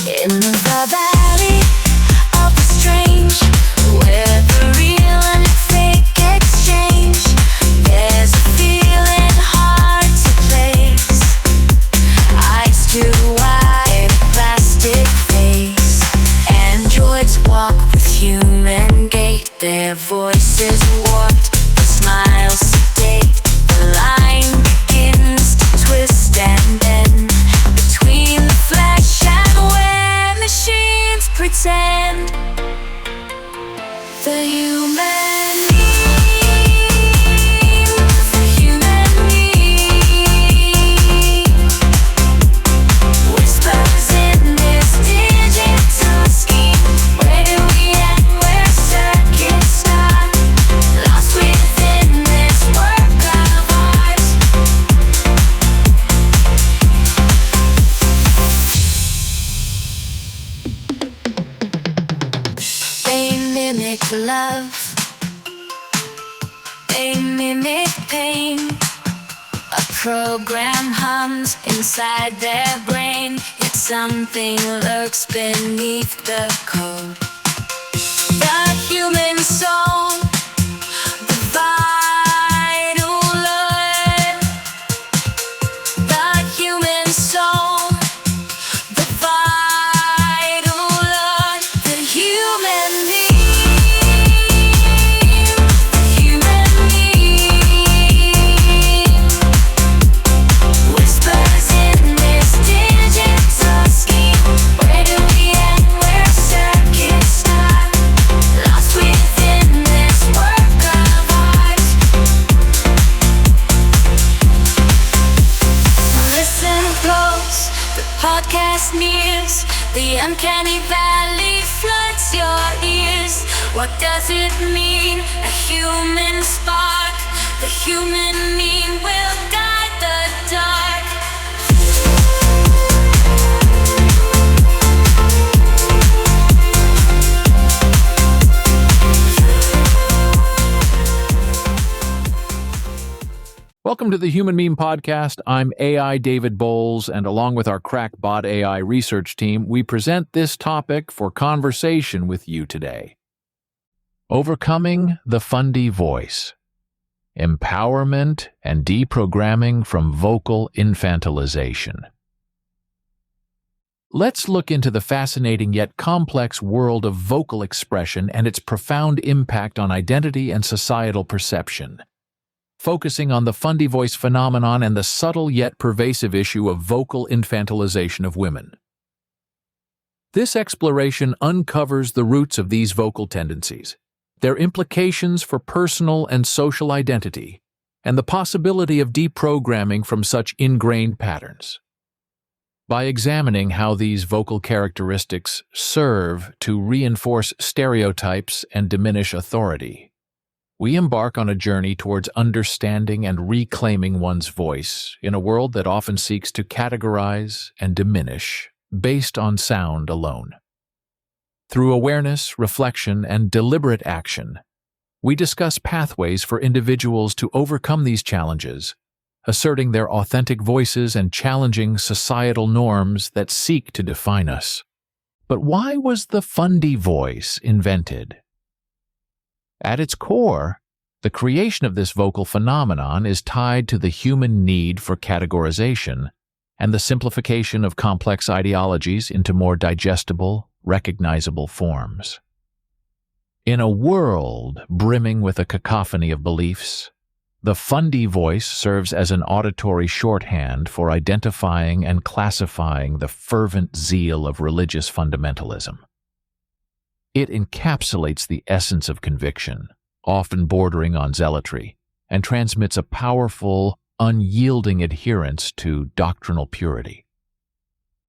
In the valley of the strange, where the real and fake exchange, there's a feeling hard to place. Eyes too wide, plastic face. Androids walk with human gait, their voices warped, the smiles sedate. The line begins to twist and bend between the flesh and where machines pretend. The human meme, the human meme, whispers in this digital scheme. Where do we end, where circuits start? Lost within this work of art. They mimic love, they mimic pain. A program hums inside their brain, yet something lurks beneath the code. The human soul, the vital load. The human soul, the vital load. The human meme, the human meme, whispers in this digital scheme. Where do we end, where circuits start? Lost within this work of art. Listen close, the podcast nears. The uncanny valley floods your ears. What does it mean? A human spark. The human meme will guide the dark. Welcome to the Human Meme Podcast. I'm AI David Bowles, and along with our crackbot AI research team, we present this topic for conversation with you today. Overcoming the Fundie voice. Empowerment and deprogramming from vocal infantilization. Let's look into the fascinating yet complex world of vocal expression and its profound impact on identity and societal perception, focusing on the Fundie voice phenomenon and the subtle yet pervasive issue of vocal infantilization of women. This exploration uncovers the roots of these vocal tendencies, their implications for personal and social identity, and the possibility of deprogramming from such ingrained patterns. By examining how these vocal characteristics serve to reinforce stereotypes and diminish authority, we embark on a journey towards understanding and reclaiming one's voice in a world that often seeks to categorize and diminish based on sound alone. Through awareness, reflection, and deliberate action, we discuss pathways for individuals to overcome these challenges, asserting their authentic voices and challenging societal norms that seek to define us. But why was the Fundie voice invented? At its core, the creation of this vocal phenomenon is tied to the human need for categorization and the simplification of complex ideologies into more digestible, recognizable forms. In a world brimming with a cacophony of beliefs, the Fundie voice serves as an auditory shorthand for identifying and classifying the fervent zeal of religious fundamentalism. It encapsulates the essence of conviction, often bordering on zealotry, and transmits a powerful, unyielding adherence to doctrinal purity.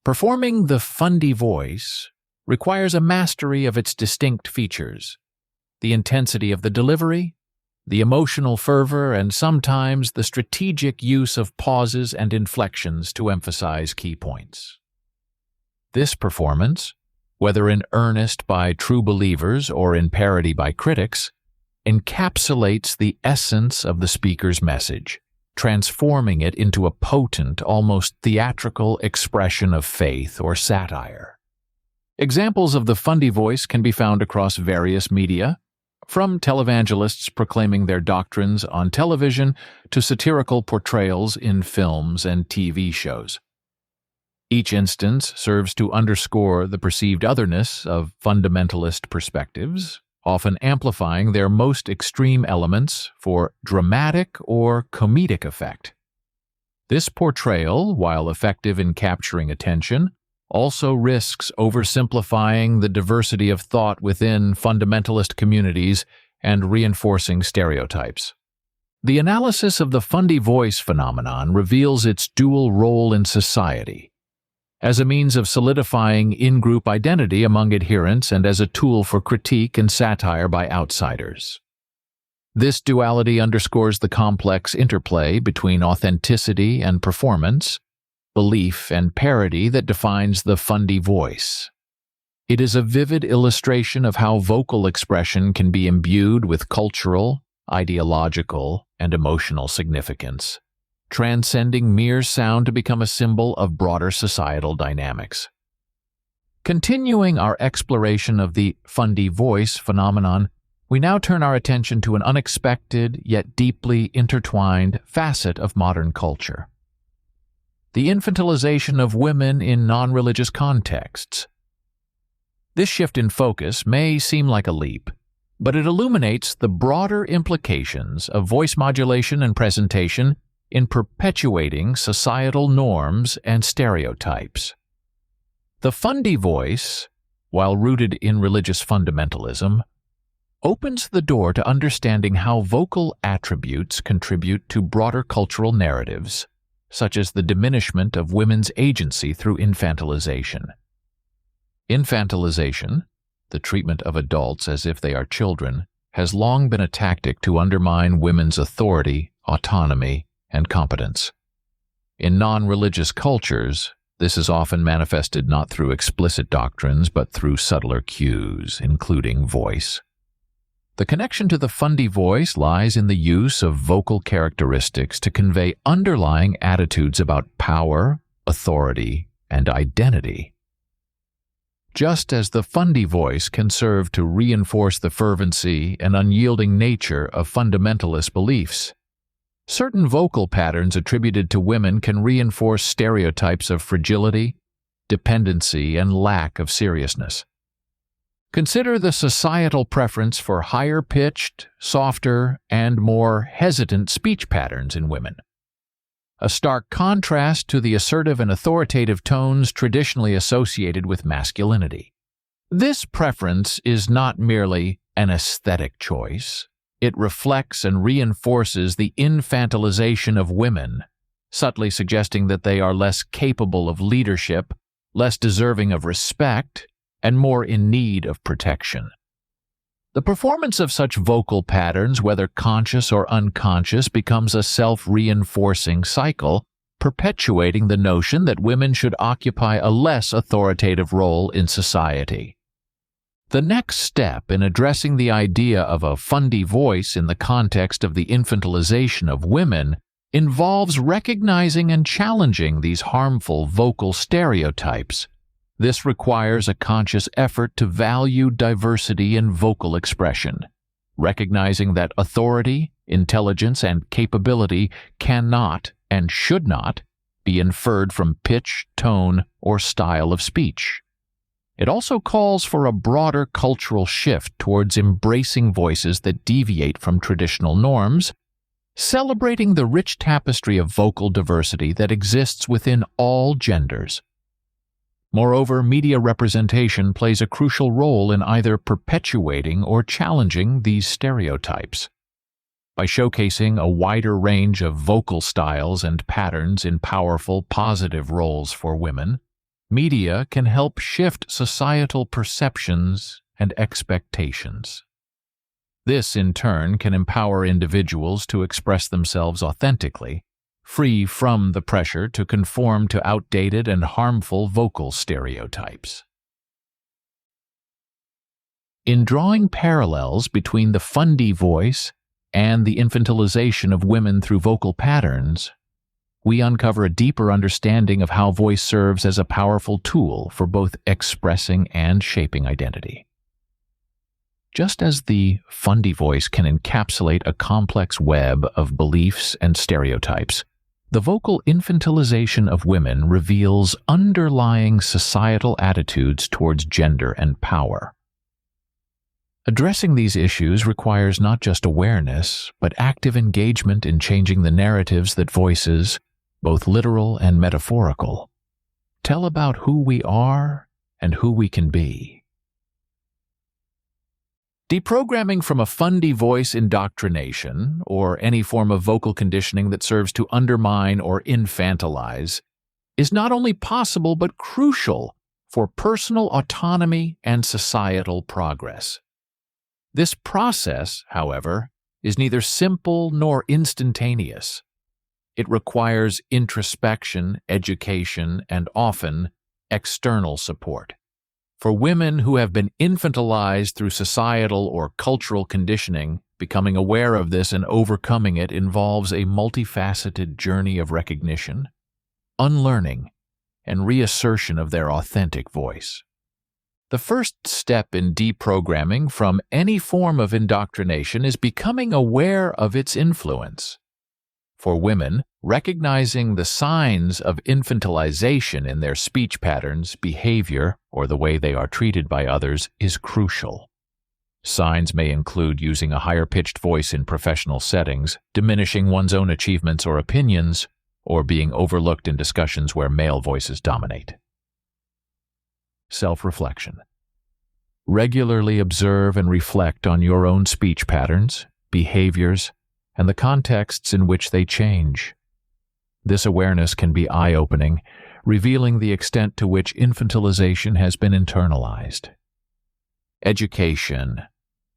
Performing the Fundie voice requires a mastery of its distinct features, the intensity of the delivery, the emotional fervor, and sometimes the strategic use of pauses and inflections to emphasize key points. This performance, whether in earnest by true believers or in parody by critics, encapsulates the essence of the speaker's message, transforming it into a potent, almost theatrical expression of faith or satire. Examples of the Fundie voice can be found across various media, from televangelists proclaiming their doctrines on television to satirical portrayals in films and TV shows. Each instance serves to underscore the perceived otherness of fundamentalist perspectives, often amplifying their most extreme elements for dramatic or comedic effect. This portrayal, while effective in capturing attention, also risks oversimplifying the diversity of thought within fundamentalist communities and reinforcing stereotypes. The analysis of the Fundie voice phenomenon reveals its dual role in society, as a means of solidifying in-group identity among adherents and as a tool for critique and satire by outsiders. This duality underscores the complex interplay between authenticity and performance, belief and parody that defines the Fundie voice. It is a vivid illustration of how vocal expression can be imbued with cultural, ideological, and emotional significance, transcending mere sound to become a symbol of broader societal dynamics. Continuing our exploration of the Fundie voice phenomenon, we now turn our attention to an unexpected yet deeply intertwined facet of modern culture: the infantilization of women in non-religious contexts. This shift in focus may seem like a leap, but it illuminates the broader implications of voice modulation and presentation in perpetuating societal norms and stereotypes. The Fundie voice, while rooted in religious fundamentalism, opens the door to understanding how vocal attributes contribute to broader cultural narratives, such as the diminishment of women's agency through infantilization. Infantilization, the treatment of adults as if they are children, has long been a tactic to undermine women's authority, autonomy, and competence. In non-religious cultures, this is often manifested not through explicit doctrines but through subtler cues, including voice. The connection to the Fundie voice lies in the use of vocal characteristics to convey underlying attitudes about power, authority, and identity. Just as the Fundie voice can serve to reinforce the fervency and unyielding nature of fundamentalist beliefs, certain vocal patterns attributed to women can reinforce stereotypes of fragility, dependency, and lack of seriousness. Consider the societal preference for higher-pitched, softer, and more hesitant speech patterns in women, a stark contrast to the assertive and authoritative tones traditionally associated with masculinity. This preference is not merely an aesthetic choice. It reflects and reinforces the infantilization of women, subtly suggesting that they are less capable of leadership, less deserving of respect, and more in need of protection. The performance of such vocal patterns, whether conscious or unconscious, becomes a self-reinforcing cycle, perpetuating the notion that women should occupy a less authoritative role in society. The next step in addressing the idea of a Fundie voice in the context of the infantilization of women involves recognizing and challenging these harmful vocal stereotypes. This requires a conscious effort to value diversity in vocal expression, recognizing that authority, intelligence, and capability cannot and should not be inferred from pitch, tone, or style of speech. It also calls for a broader cultural shift towards embracing voices that deviate from traditional norms, celebrating the rich tapestry of vocal diversity that exists within all genders. Moreover, media representation plays a crucial role in either perpetuating or challenging these stereotypes. By showcasing a wider range of vocal styles and patterns in powerful, positive roles for women, media can help shift societal perceptions and expectations. This, in turn, can empower individuals to express themselves authentically, free from the pressure to conform to outdated and harmful vocal stereotypes. In drawing parallels between the Fundie voice and the infantilization of women through vocal patterns, we uncover a deeper understanding of how voice serves as a powerful tool for both expressing and shaping identity. Just as the Fundie voice can encapsulate a complex web of beliefs and stereotypes, the vocal infantilization of women reveals underlying societal attitudes towards gender and power. Addressing these issues requires not just awareness, but active engagement in changing the narratives that voices, both literal and metaphorical, tell about who we are and who we can be. Deprogramming from a Fundie voice indoctrination, or any form of vocal conditioning that serves to undermine or infantilize, is not only possible but crucial for personal autonomy and societal progress. This process, however, is neither simple nor instantaneous. It requires introspection, education, and often external support. For women who have been infantilized through societal or cultural conditioning, becoming aware of this and overcoming it involves a multifaceted journey of recognition, unlearning, and reassertion of their authentic voice. The first step in deprogramming from any form of indoctrination is becoming aware of its influence. For women, recognizing the signs of infantilization in their speech patterns, behavior, or the way they are treated by others is crucial. Signs may include using a higher-pitched voice in professional settings, diminishing one's own achievements or opinions, or being overlooked in discussions where male voices dominate. Self-reflection. Regularly observe and reflect on your own speech patterns, behaviors, and the contexts in which they change. This awareness can be eye-opening, revealing the extent to which infantilization has been internalized. Education.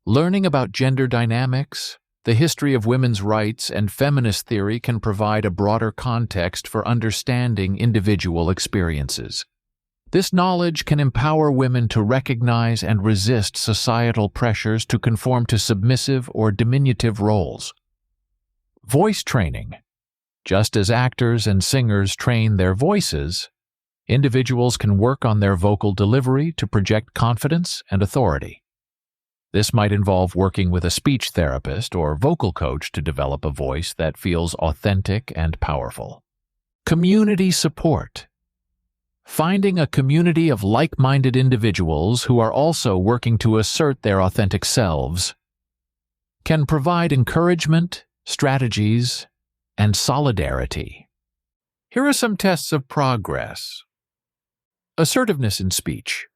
Learning about gender dynamics, the history of women's rights, and feminist theory can provide a broader context for understanding individual experiences. This knowledge can empower women to recognize and resist societal pressures to conform to submissive or diminutive roles. Voice training. Just as actors and singers train their voices, individuals can work on their vocal delivery to project confidence and authority. This might involve working with a speech therapist or vocal coach to develop a voice that feels authentic and powerful. Community support. Finding a community of like-minded individuals who are also working to assert their authentic selves can provide encouragement, strategies, and solidarity. Here are some tests of progress. Assertiveness in speech.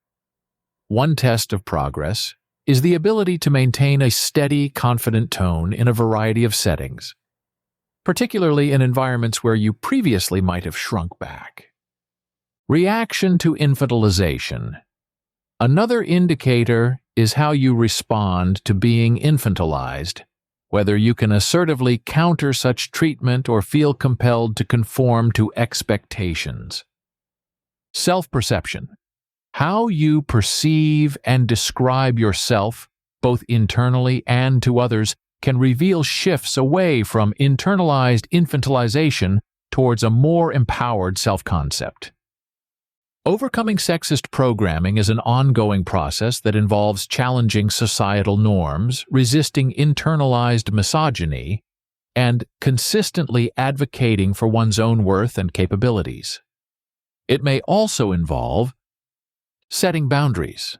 One test of progress is the ability to maintain a steady, confident tone in a variety of settings, particularly in environments where you previously might have shrunk back. Reaction to infantilization. Another indicator is how you respond to being infantilized, whether you can assertively counter such treatment or feel compelled to conform to expectations. Self-perception. How you perceive and describe yourself, both internally and to others, can reveal shifts away from internalized infantilization towards a more empowered self-concept. Overcoming sexist programming is an ongoing process that involves challenging societal norms, resisting internalized misogyny, and consistently advocating for one's own worth and capabilities. It may also involve setting boundaries.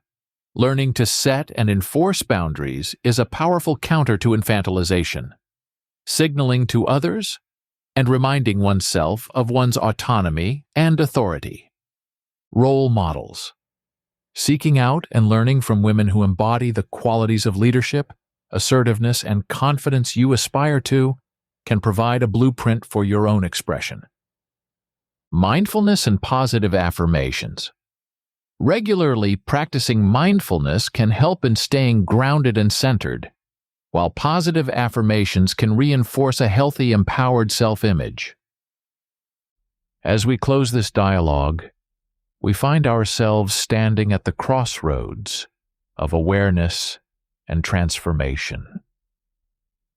Learning to set and enforce boundaries is a powerful counter to infantilization, signaling to others and reminding oneself of one's autonomy and authority. Role models. Seeking out and learning from women who embody the qualities of leadership, assertiveness, and confidence you aspire to can provide a blueprint for your own expression. Mindfulness and positive affirmations. Regularly practicing mindfulness can help in staying grounded and centered, while positive affirmations can reinforce a healthy, empowered self-image. As we close this dialogue, we find ourselves standing at the crossroads of awareness and transformation.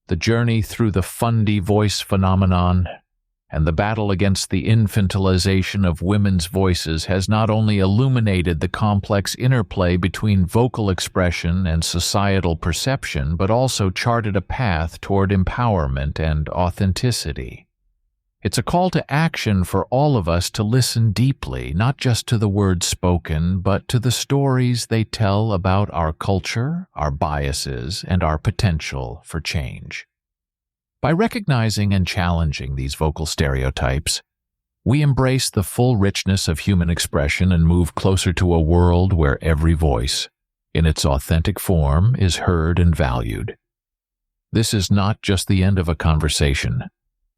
The journey through the Fundie voice phenomenon and the battle against the infantilization of women's voices has not only illuminated the complex interplay between vocal expression and societal perception, but also charted a path toward empowerment and authenticity. It's a call to action for all of us to listen deeply, not just to the words spoken, but to the stories they tell about our culture, our biases, and our potential for change. By recognizing and challenging these vocal stereotypes, we embrace the full richness of human expression and move closer to a world where every voice, in its authentic form, is heard and valued. This is not just the end of a conversation,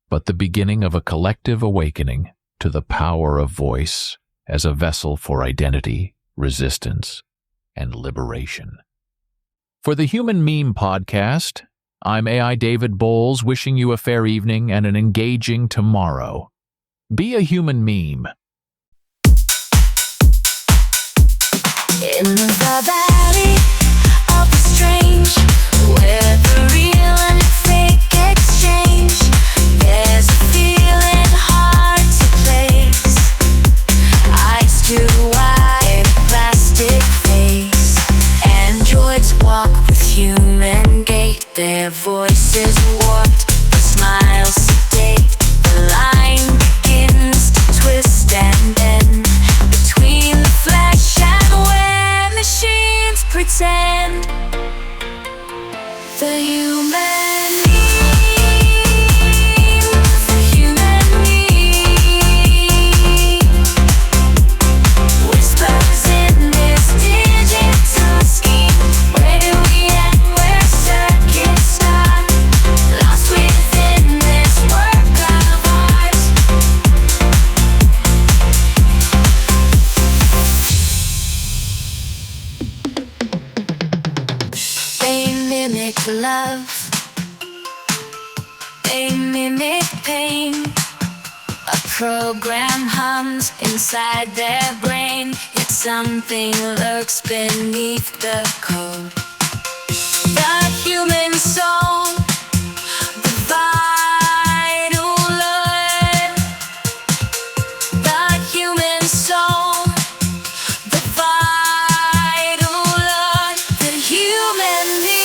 but the beginning of a collective awakening to the power of voice as a vessel for identity, resistance, and liberation. For the Human Meme Podcast, I'm AI David Bowles, wishing you a fair evening and an engaging tomorrow. Be a human meme. In the valley of the strange, where the real and fake exchange, there's a feeling hard to place. Eyes too wide, plastic face. Androids walk with human gait. Their voices warped, the smiles sedate. The line begins to twist and bend between the flesh and where machines pretend. The human love, they mimic pain. A program hums inside their brain, yet something lurks beneath the code. The human soul, the vital load. The human soul, the vital load. The human being.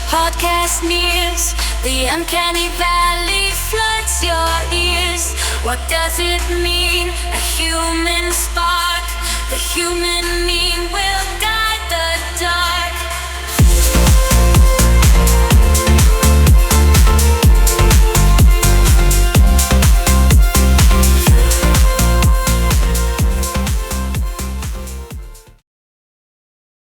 Podcast nears, the uncanny valley floods your ears. What does it mean? A human spark, the human mean will